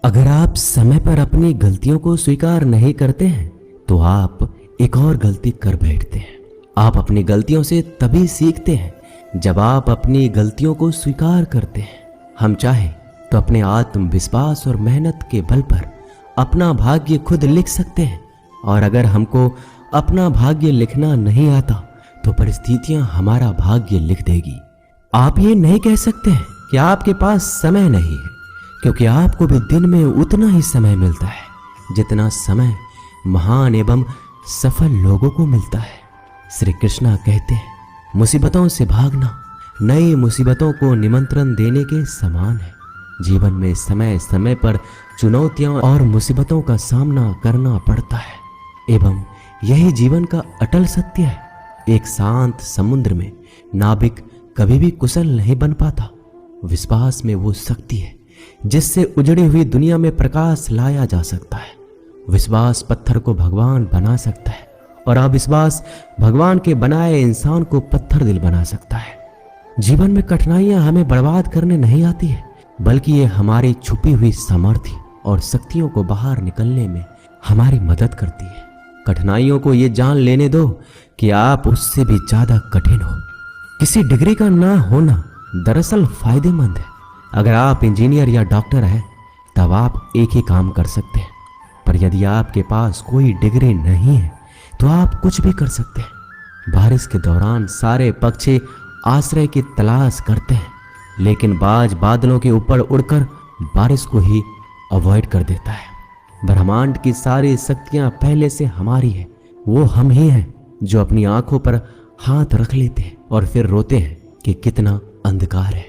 अगर आप समय पर अपनी गलतियों को स्वीकार नहीं करते हैं तो आप एक और गलती कर बैठते हैं। आप अपनी गलतियों से तभी सीखते हैं जब आप अपनी गलतियों को स्वीकार करते हैं। हम चाहें तो अपने आत्मविश्वास और मेहनत के बल पर अपना भाग्य खुद लिख सकते हैं, और अगर हमको अपना भाग्य लिखना नहीं आता तो परिस्थितियां हमारा भाग्य लिख देगी। आप ये नहीं कह सकते हैं कि आपके पास समय नहीं है, क्योंकि आपको भी दिन में उतना ही समय मिलता है जितना समय महान एवं सफल लोगों को मिलता है। श्री कृष्णा कहते हैं, मुसीबतों से भागना नई मुसीबतों को निमंत्रण देने के समान है। जीवन में समय समय पर चुनौतियां और मुसीबतों का सामना करना पड़ता है एवं यही जीवन का अटल सत्य है। एक शांत समुद्र में नाविक कभी भी कुशल नहीं बन पाता। विश्वास में वो शक्ति है जिससे उजड़ी हुई दुनिया में प्रकाश लाया जा सकता है। विश्वास पत्थर को भगवान बना सकता है और अविश्वास भगवान के बनाए इंसान को पत्थर दिल बना सकता है। जीवन में कठिनाइयां हमें बर्बाद करने नहीं आती है, बल्कि ये हमारी छुपी हुई सामर्थ्य और शक्तियों को बाहर निकलने में हमारी मदद करती है। कठिनाइयों को ये जान लेने दो कि आप उससे भी ज्यादा कठिन हो। किसी डिग्री का ना होना दरअसल फायदेमंद है। अगर आप इंजीनियर या डॉक्टर हैं तब आप एक ही काम कर सकते हैं, पर यदि आपके पास कोई डिग्री नहीं है तो आप कुछ भी कर सकते हैं। बारिश के दौरान सारे पक्षी आश्रय की तलाश करते हैं, लेकिन बाज बादलों के ऊपर उड़कर बारिश को ही अवॉइड कर देता है। ब्रह्मांड की सारी शक्तियां पहले से हमारी है। वो हम ही हैं जो अपनी आंखों पर हाथ रख लेते हैं और फिर रोते हैं कि कितना अंधकार है।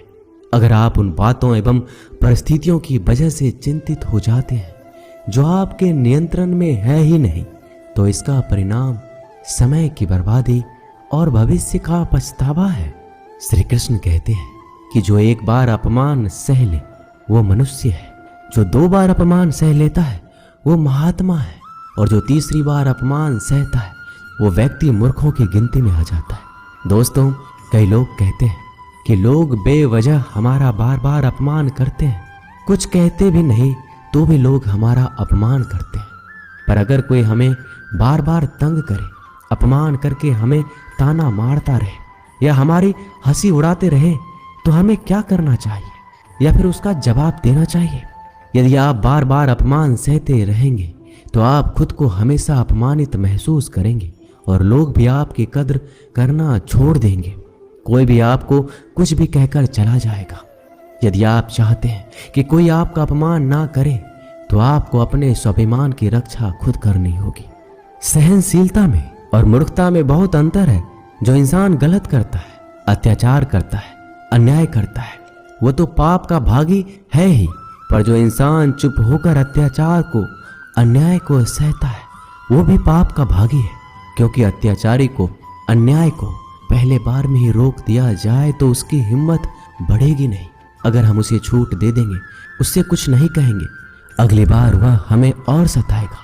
अगर आप उन बातों एवं परिस्थितियों की वजह से चिंतित हो जाते हैं जो आपके नियंत्रण में है ही नहीं, तो इसका परिणाम समय की बर्बादी और भविष्य का पछतावा है। श्री कृष्ण कहते हैं कि जो एक बार अपमान सह ले वो मनुष्य है, जो 2 बार अपमान सह लेता है वो महात्मा है, और जो 3री बार अपमान सहता है वो व्यक्ति मूर्खों की गिनती में आ जाता है। दोस्तों, कई लोग कहते हैं कि लोग बेवजह हमारा बार बार अपमान करते हैं। कुछ कहते भी नहीं तो भी लोग हमारा अपमान करते हैं। पर अगर कोई हमें बार बार तंग करे, अपमान करके हमें ताना मारता रहे या हमारी हंसी उड़ाते रहे, तो हमें क्या करना चाहिए या फिर उसका जवाब देना चाहिए? यदि आप बार बार अपमान सहते रहेंगे तो आप खुद को हमेशा अपमानित महसूस करेंगे और लोग भी आपकी कद्र करना छोड़ देंगे। कोई भी आपको कुछ भी कहकर चला जाएगा। यदि आप चाहते हैं कि कोई आपका अपमान ना करे तो आपको अपने स्वाभिमान की रक्षा खुद करनी होगी। सहनशीलता में और मूर्खता में बहुत अंतर है। जो इंसान गलत करता है, अत्याचार करता है, अन्याय करता है, वो तो पाप का भागी है ही, पर जो इंसान चुप होकर अत्याचार को, अन्याय को सहता है वो भी पाप का भागी है, क्योंकि अत्याचारी को, अन्याय को पहले बार में ही रोक दिया जाए तो उसकी हिम्मत बढ़ेगी नहीं। अगर हम उसे छूट दे देंगे, उससे कुछ नहीं कहेंगे, अगली बार वह हमें और सताएगा।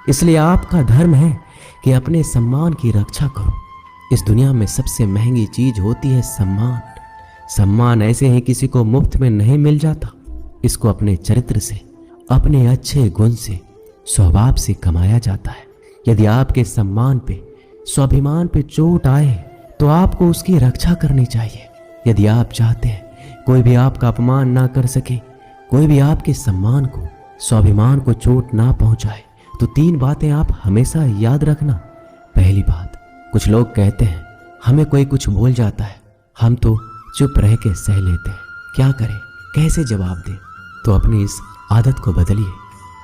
इसलिए आपका धर्म है कि अपने सम्मान की रक्षा करो। इस दुनिया में सबसे महंगी चीज होती है सम्मान। सम्मान ऐसे ही किसी को मुफ्त में नहीं मिल जाता। इसको अपने चरित्र से, अपने अच्छे गुण से, स्वभाव से कमाया जाता है। यदि आपके सम्मान पे, स्वाभिमान पे चोट आए तो आपको उसकी रक्षा करनी चाहिए। यदि आप चाहते हैं कोई भी आपका अपमान ना कर सके, कोई भी आपके सम्मान को, स्वाभिमान को चोट ना पहुंचाए, तो 3 बातें आप हमेशा याद रखना। पहली बात, कुछ लोग कहते हैं हमें कोई कुछ बोल जाता है, हम तो चुप रह के सह लेते हैं, क्या करें, कैसे जवाब दें? तो अपनी इस आदत को बदलिए।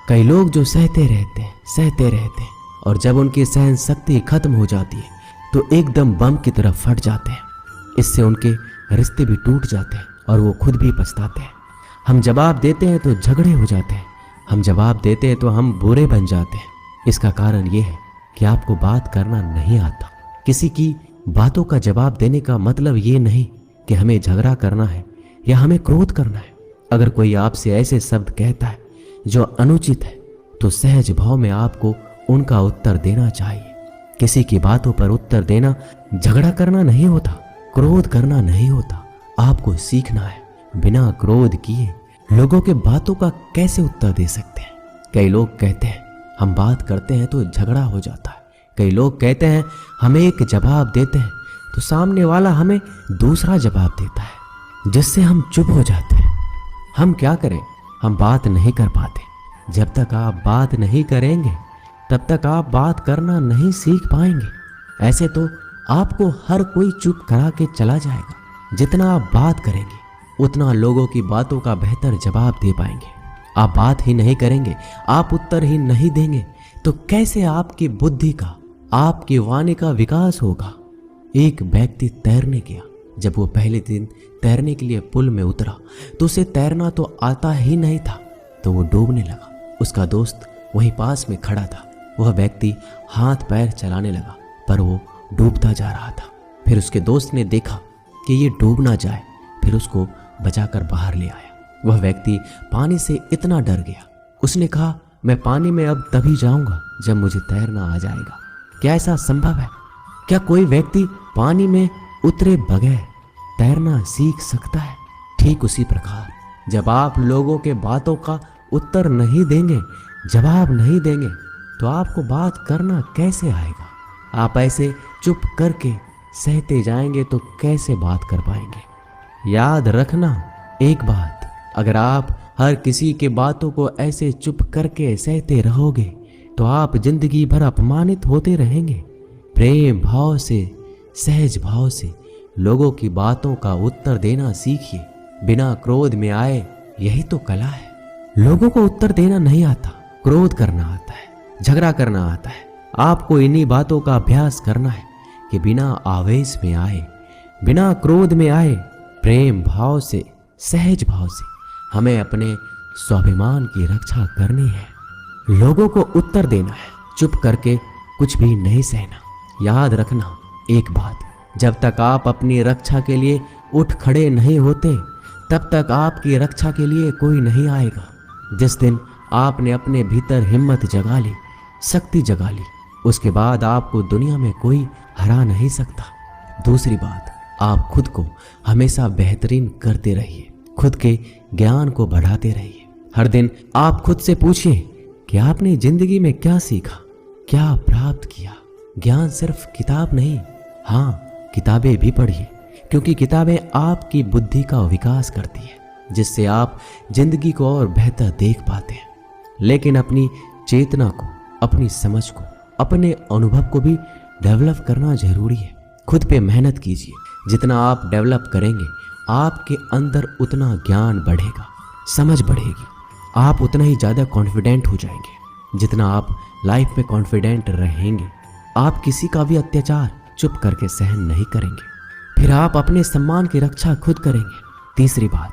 कई लोग जो सहते रहते हैं और जब उनकी सहन शक्ति खत्म हो जाती है तो एकदम बम की तरह फट जाते हैं। इससे उनके रिश्ते भी टूट जाते हैं और वो खुद भी पछताते हैं। हम जवाब देते हैं तो झगड़े हो जाते हैं, हम जवाब देते हैं तो हम बुरे बन जाते हैं। इसका कारण ये है कि आपको बात करना नहीं आता। किसी की बातों का जवाब देने का मतलब ये नहीं कि हमें झगड़ा करना है या हमें क्रोध करना है। अगर कोई आपसे ऐसे शब्द कहता है जो अनुचित है तो सहज भाव में आपको उनका उत्तर देना चाहिए। किसी की बातों पर उत्तर देना झगड़ा करना नहीं होता, क्रोध करना नहीं होता। आपको सीखना है बिना क्रोध किए लोगों के बातों का कैसे उत्तर दे सकते हैं? कई लोग कहते हैं हम बात करते हैं तो झगड़ा हो जाता है। कई लोग कहते हैं हम एक जवाब देते हैं तो सामने वाला हमें दूसरा जवाब देता है, जिससे हम चुप हो जाते हैं। हम क्या करें? हम बात नहीं कर पाते। जब तक आप बात नहीं करेंगे तब तक आप बात करना नहीं सीख पाएंगे। ऐसे तो आपको हर कोई चुप करा के चला जाएगा। जितना आप बात करेंगे उतना लोगों की बातों का बेहतर जवाब दे पाएंगे। आप बात ही नहीं करेंगे, आप उत्तर ही नहीं देंगे तो कैसे आपकी बुद्धि का, आपकी वाणी का विकास होगा? एक व्यक्ति तैरने गया। जब वो पहले दिन तैरने के लिए पुल में उतरा तो उसे तैरना तो आता ही नहीं था, तो वो डूबने लगा। उसका दोस्त वहीं पास में खड़ा था। वह व्यक्ति हाथ पैर चलाने लगा पर वो डूबता जा रहा था। फिर उसके दोस्त ने देखा कि ये डूब ना जाए, फिर उसको बचाकर बाहर ले आया। वह व्यक्ति पानी से इतना डर गया, उसने कहा मैं पानी में अब तभी जाऊंगा जब मुझे तैरना आ जाएगा। क्या ऐसा संभव है? क्या कोई व्यक्ति पानी में उतरे बगैर तैरना सीख सकता है? ठीक उसी प्रकार जब आप लोगों के बातों का उत्तर नहीं देंगे, जवाब नहीं देंगे, तो आपको बात करना कैसे आएगा? आप ऐसे चुप करके सहते जाएंगे तो कैसे बात कर पाएंगे? याद रखना एक बात, अगर आप हर किसी के बातों को ऐसे चुप करके सहते रहोगे तो आप जिंदगी भर अपमानित होते रहेंगे। प्रेम भाव से, सहज भाव से लोगों की बातों का उत्तर देना सीखिए, बिना क्रोध में आए। यही तो कला है। लोगों को उत्तर देना नहीं आता, क्रोध करना आता है, झगड़ा करना आता है। आपको इन्हीं बातों का अभ्यास करना है कि बिना आवेश में आए, बिना क्रोध में आए, प्रेम भाव से, सहज भाव से हमें अपने स्वाभिमान की रक्षा करनी है। लोगों को उत्तर देना है, चुप करके कुछ भी नहीं सहना। याद रखना एक बात, जब तक आप अपनी रक्षा के लिए उठ खड़े नहीं होते तब तक आपकी रक्षा के लिए कोई नहीं आएगा। जिस दिन आपने अपने भीतर हिम्मत जगा ली, शक्ति जगा ली, उसके बाद आपको दुनिया में कोई हरा नहीं सकता। दूसरी बात, आप खुद को हमेशा बेहतरीन करते रहिए, खुद के ज्ञान को बढ़ाते रहिए। हर दिन आप खुद से पूछिए कि आपने जिंदगी में क्या सीखा, क्या प्राप्त किया। ज्ञान सिर्फ किताब नहीं, हाँ किताबें भी पढ़िए, क्योंकि किताबें आपकी बुद्धि का विकास करती है, जिससे आप जिंदगी को और बेहतर देख पाते हैं। लेकिन अपनी चेतना को, अपनी समझ को, अपने अनुभव को भी डेवलप करना जरूरी है। खुद पे मेहनत कीजिए। जितना आप डेवलप करेंगे आपके अंदर उतना ज्ञान बढ़ेगा, समझ बढ़ेगी, आप उतना ही ज़्यादा कॉन्फिडेंट हो जाएंगे। जितना आप लाइफ में कॉन्फिडेंट रहेंगे आप किसी का भी अत्याचार चुप करके सहन नहीं करेंगे, फिर आप अपने सम्मान की रक्षा खुद करेंगे। तीसरी बात,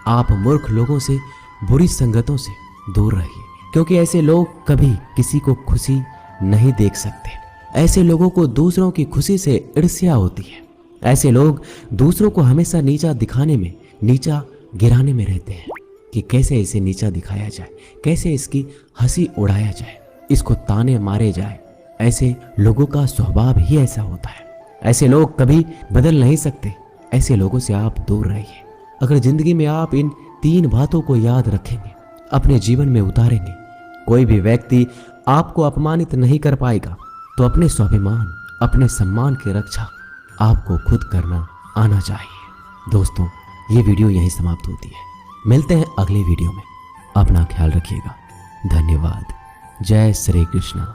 आप मूर्ख लोगों से, बुरी संगतों से दूर रहिए, क्योंकि ऐसे लोग कभी किसी को खुशी नहीं देख सकते। ऐसे लोगों को दूसरों की खुशी से ईर्ष्या होती है। ऐसे लोग दूसरों को हमेशा नीचा दिखाने में, नीचा गिराने में रहते हैं कि कैसे इसे नीचा दिखाया जाए, कैसे इसकी हंसी उड़ाया जाए, इसको ताने मारे जाए। ऐसे लोगों का स्वभाव ही ऐसा होता है। ऐसे लोग कभी बदल नहीं सकते। ऐसे लोगों से आप दूर रहिए। अगर जिंदगी में आप इन 3 बातों को याद रखेंगे, अपने जीवन में उतारेंगे, कोई भी व्यक्ति आपको अपमानित नहीं कर पाएगा। तो अपने स्वाभिमान, अपने सम्मान की रक्षा आपको खुद करना आना चाहिए। दोस्तों, ये वीडियो यहीं समाप्त होती है। मिलते हैं अगले वीडियो में। अपना ख्याल रखिएगा। धन्यवाद। जय श्री कृष्ण।